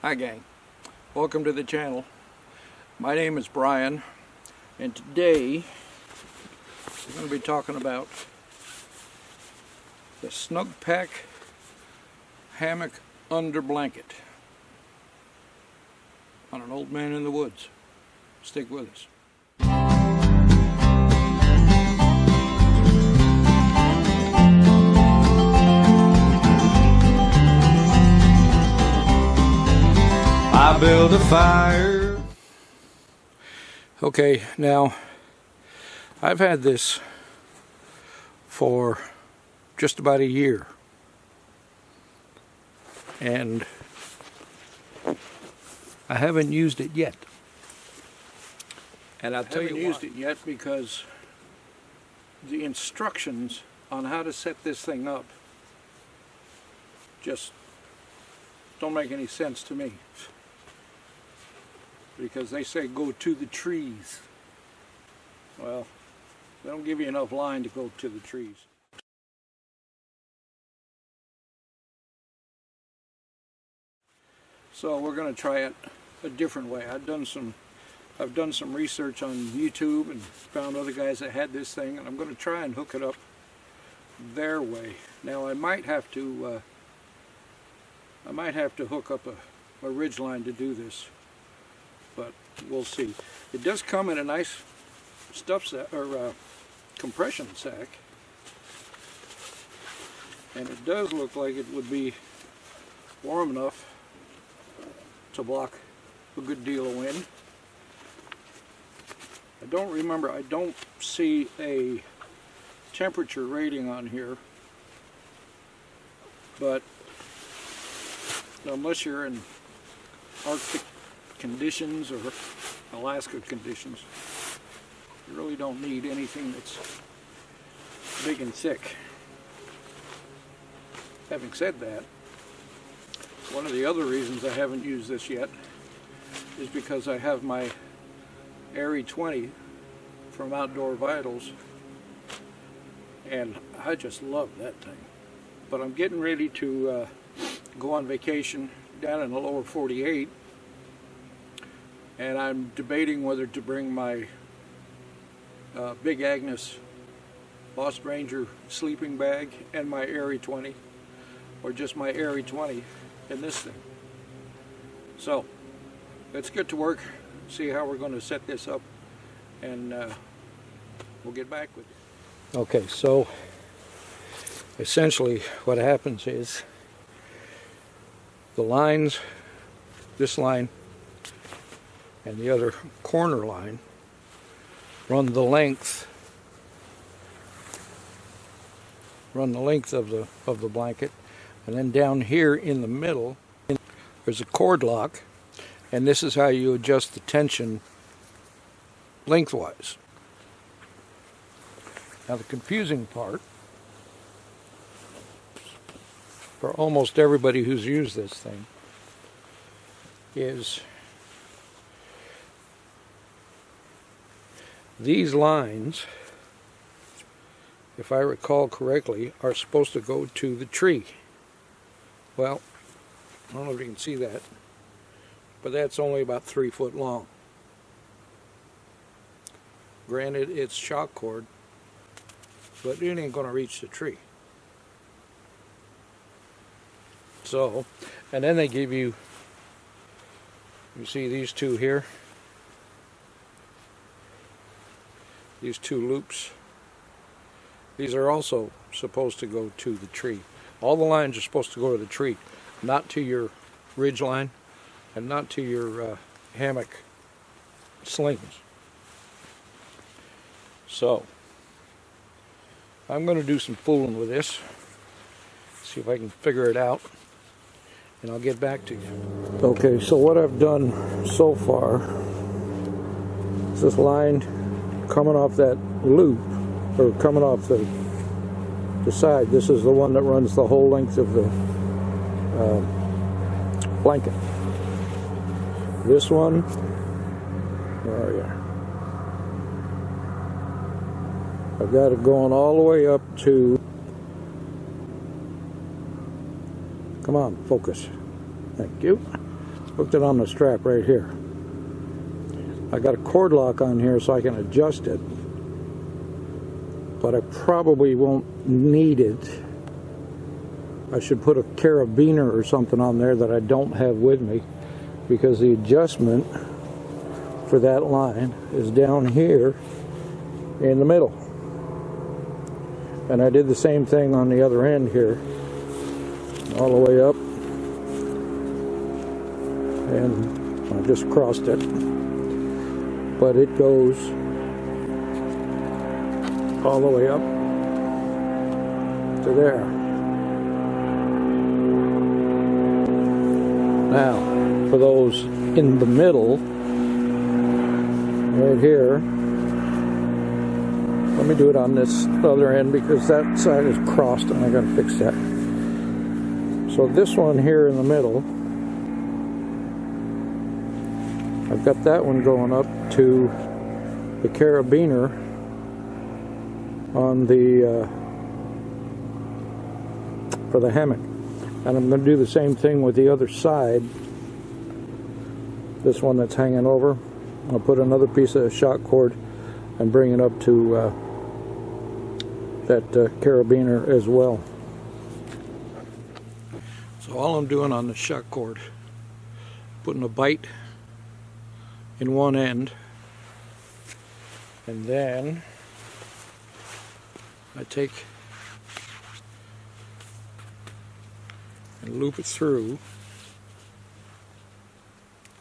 Hi gang, welcome to the channel. My name is Brian, and today we're going to be talking about the Snugpak Hammock Under Blanket on an old man in the woods. Stick with us. I build a fire. Okay, now I've had this for just about a year, and I haven't used it yet. And I'll tell you why. I haven't used it yet because the instructions on how to set this thing up just don't make any sense to me. Because they say go to the trees. Well, they don't give you enough line to go to the trees. So we're going to try it a different way. I've done some research on YouTube and found other guys that had this thing, and I'm going to try and hook it up their way. Now I might have to hook up a ridge line to do this, but we'll see. It does come in a nice stuff sack, or compression sack, and it does look like it would be warm enough to block a good deal of wind. I don't see a temperature rating on here, but unless you're in Arctic conditions or Alaska conditions, you really don't need anything that's big and thick. Having said that, one of the other reasons I haven't used this yet is because I have my Airy 20 from Outdoor Vitals, and I just love that thing. But I'm getting ready to go on vacation down in the lower 48, and I'm debating whether to bring my Big Agnes Lost Ranger sleeping bag and my Airy 20, or just my Airy 20 in this thing. So let's get to work, see how we're going to set this up, and we'll get back with you. Okay, so essentially what happens is the lines, this line and the other corner line, run the length of the blanket, and then down here in the middle there's a cord lock, and this is how you adjust the tension lengthwise. Now the confusing part for almost everybody who's used this thing is these lines, if I recall correctly, are supposed to go to the tree. Well, I don't know if you can see that, but that's only about 3 foot long. Granted, it's shock cord, but it ain't going to reach the tree. So, and then they give you see these two here? These two loops. These are also supposed to go to the tree. All the lines are supposed to go to the tree, not to your ridge line and not to your hammock slings. So I'm going to do some fooling with this, see if I can figure it out, and I'll get back to you. Okay, so what I've done so far is this line coming off that loop, or coming off the side. This is the one that runs the whole length of the blanket. This one, oh yeah, I've got it going all the way up to, come on, focus, thank you, Hooked it on the strap right here. I got a cord lock on here so I can adjust it, but I probably won't need it. I should put a carabiner or something on there that I don't have with me, because the adjustment for that line is down here in the middle. And I did the same thing on the other end here, all the way up, and I just crossed it, but it goes all the way up to there. Now, for those in the middle, right here, let me do it on this other end because that side is crossed and I gotta fix that. So this one here in the middle, I've got that one going up to the carabiner on the for the hammock, and I'm going to do the same thing with the other side. This one that's hanging over, I'll put another piece of shock cord and bring it up to that carabiner as well. So all I'm doing on the shock cord, putting a bite in one end, and then I take and loop it through,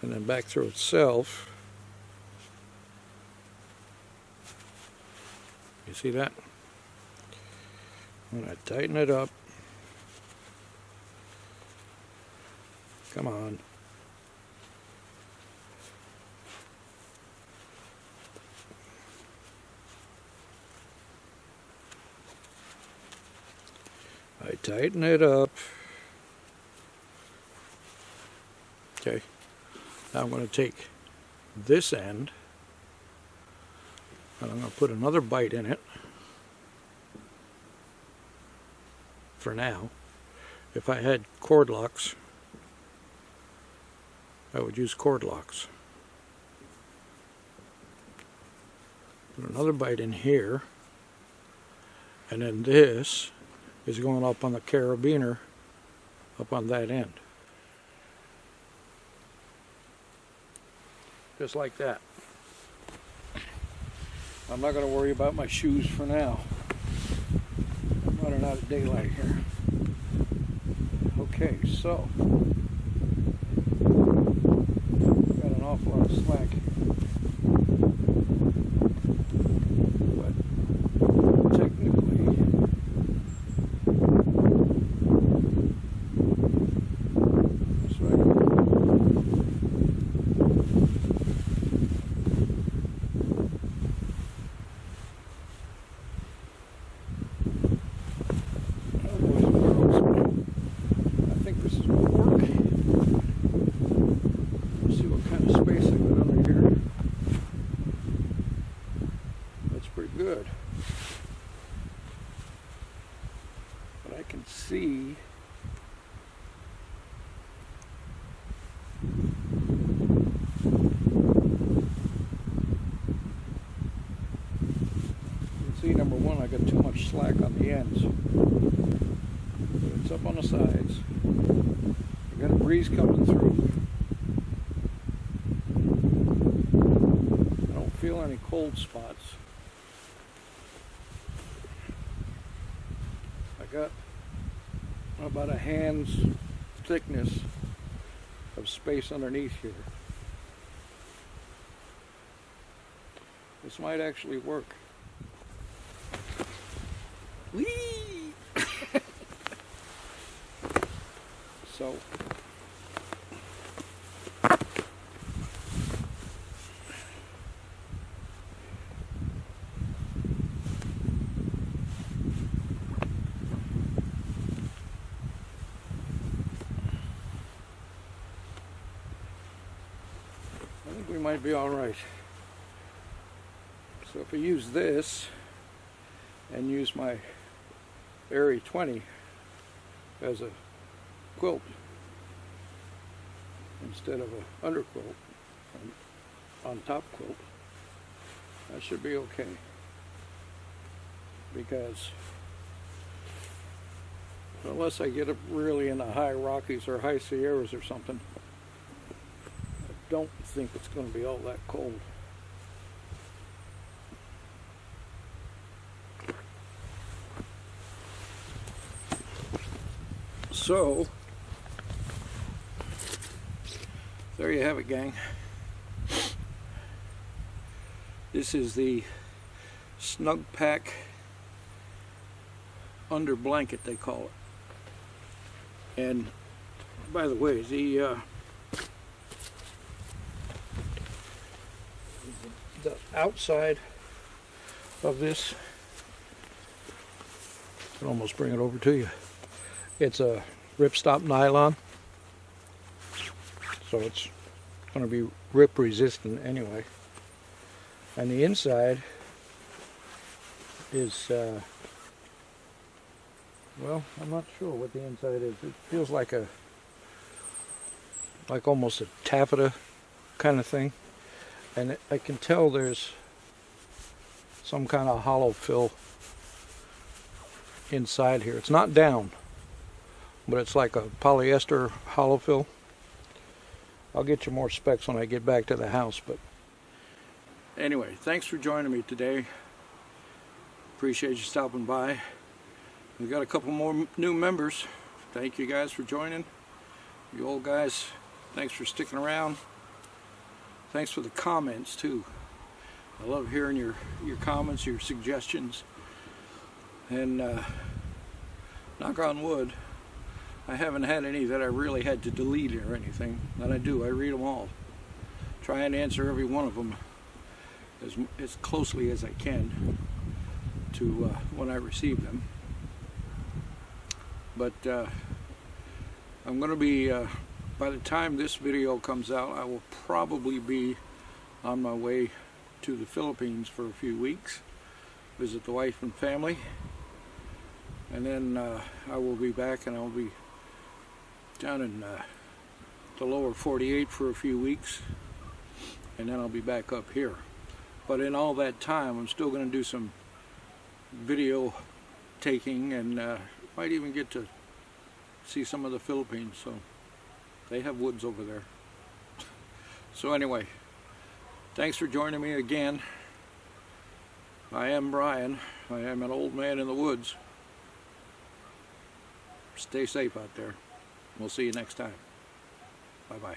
and then back through itself. You see that? When I tighten it up, come on. I tighten it up. Okay, now I'm going to take this end and I'm going to put another bite in it for now. If I had cord locks, I would use cord locks. Put another bite in here, and then this is going up on the carabiner up on that end. Just like that. I'm not going to worry about my shoes for now. I'm running out of daylight here. Okay, so got an awful lot of slack here. But technically, that's right. Good, but I can see number one, I got too much slack on the ends, but it's up on the sides. I got a breeze coming through. I don't feel any cold spots. Got about a hand's thickness of space underneath here. This might actually work. Whee! So I think we might be all right. So if I use this and use my Airy 20 as a quilt, instead of an underquilt on top quilt, that should be okay. Because unless I get up really in the high Rockies or high Sierras or something, I don't think it's going to be all that cold. So, there you have it, gang. This is the Snugpak Under Blanket, they call it. And by the way, the outside of this, I can almost bring it over to you. It's a ripstop nylon, so it's going to be rip resistant anyway. And the inside is, well, I'm not sure what the inside is. It feels like almost a taffeta kind of thing. And I can tell there's some kind of hollow fill inside here. It's not down, but it's like a polyester hollow fill. I'll get you more specs when I get back to the house, but anyway, thanks for joining me today. Appreciate you stopping by. We've got a couple more new members. Thank you guys for joining. You old guys, thanks for sticking around. Thanks for the comments too. I love hearing your comments, your suggestions. And knock on wood, I haven't had any that I really had to delete or anything. That I do, I read them all. Try and answer every one of them as closely as I can to when I receive them. But I'm going to be, by the time this video comes out, I will probably be on my way to the Philippines for a few weeks, visit the wife and family, and then I will be back, and I'll be down in the lower 48 for a few weeks, and then I'll be back up here. But in all that time, I'm still going to do some video taking, and might even get to see some of the Philippines. So they have woods over there. So anyway, thanks for joining me again. I am Brian. I am an old man in the woods. Stay safe out there. We'll see you next time. Bye-bye.